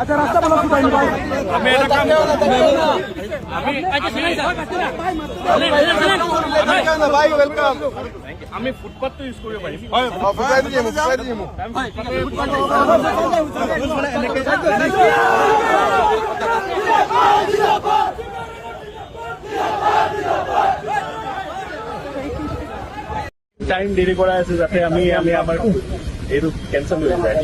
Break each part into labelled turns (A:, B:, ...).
A: আচ্ছা রাস্তা বলো
B: আমি ফুটপাথ ইউজ কৰিব পাৰিম টাইম দেৰি কৰাই আছে যাতে আমি আমাৰ এইটো কেঞ্চেল হৈ যায়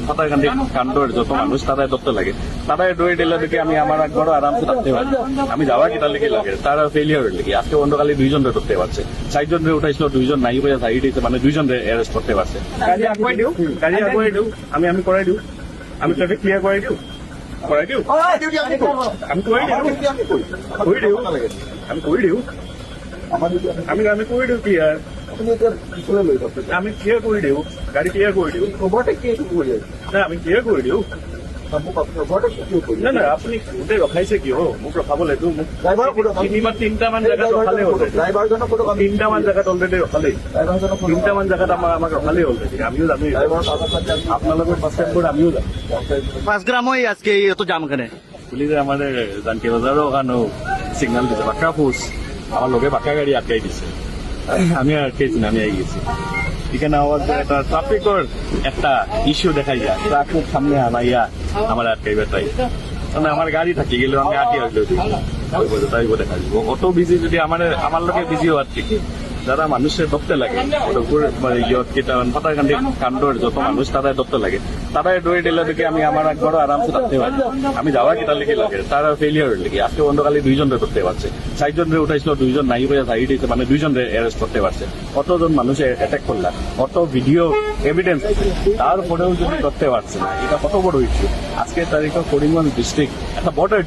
B: হাতাকান্দি কাণ্ডৰ যত মানুষ তারাই দত্ত লাগে তারাই দৌড়ে দিলে দেখি আমি আমার একবারও আরামসে থাকতে পারি আমি যাওয়া কিটা লেগে লাগে তারা ফেলিয়ার হয়ে লেগে আজকে অন্ধকালে 2 জন ধরতে পারছে 4 জন উঠাইছিল 2 জন নাই হয়ে সাইড হয়েছে মানে 2 জন অ্যারেস্ট করতে পারছে গাড়ি আগুয়াই দিও আমি করাই দিও আমি ট্রাফিক ক্লিয়ার করাই দিও আমি করাই দিও আমি করে দিও কি আর আমি ক্লিয়ার করে দিও গাড়ি ক্লিয়ার করে দিও না আমি ক্লিয়ার করে দিও না আপনি গোটে ৰখাইছে কিয় মোক ৰখাব লাগিব মোক তিনিটামান জেগাত ৰখালে হ'ল তিনিটামান জেগাত অলৰেডি ৰখালেই তিনিটামান জেগাত আমাক ৰখালেই অলৰেডি আমিও জানো আপোনালোকৰ পাছপোর্ট আমিও জানো
C: 5 গ্রাম হয় আজকে এত জাম কেন
B: পুলিশে আমাদের জানকি বাজারও ওখানেও সিগন্যাল দিছে বাঁকা ফুস আমার লোকে বাঁকা গাড়ি আটকাই দিছে আমি আটকাইছি না আমি আই গেছি এখানে আবার একটা ট্রাফিকের একটা ইস্যু দেখাই যায় ট্রাকের সামনে আনাইয়া আমার আটকাইবে তাই মানে আমার গাড়ি থাকি গেলে আমি আটকে আসলে তাই দেখা যাব অত বিজি যদি আমার লোকে বিজি হওয়ার থেকে যারা মানুষের দপ্তে লাগে হাতাকান্দি কাণ্ডর যত মানুষ তারাই দপ্তে লাগে তারাই দৌড়ে দিলে দেখি আমি আমার একবারও আরামসে থাকতে পারি আমি যাওয়া কিটা লেগে লাগে তারা ফেলিয়ার হয়ে লেগে আজকে অন্ধকালে 2 জন ধরতে পারছে 4 জন উঠাইছিল 2 জন নাই হয়ে সাইড হয়েছে মানে 2 জন অ্যারেস্ট করতে পারছে কতজন মানুষে অ্যাটাক করলাম কত ভিডিও এভিডেন্স তারপরেও যদি ধরতে পারছে না এটা কত বড় ইস্যু আজকের তারিখে করিমগঞ্জ ডিস্ট্রিক্ট একটা বর্ডার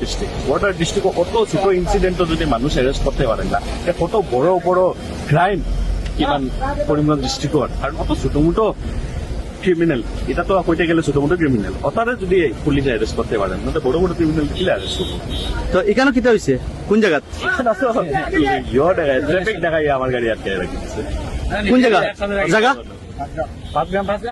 B: ডিস্ট্রিক্ট কত ছোট ইনসিডেন্টও যদি মানুষ অ্যারেস্ট করতে পারেন না কত বড় বড় ক্রাইম কিমান করিমগঞ্জ ডিস্ট্রিক্টত আর কত ছোট মোটো ক্রিমিনাল এটা তো কইতে গেলে ছোট মোটো ক্রিমিনাল ওটারে যদি পুলিশে অ্যারেস্ট করতে পারেন না বড় বড় ক্রিমিনাল কিলে অ্যারেস্ট করবো
C: তো এখানে কিতা হয়েছে কোন জায়গা
B: ট্রাফিক দেখাই আমার গাড়ি আটকে রাখি
C: কোন জায়গা
B: 5 গ্রাম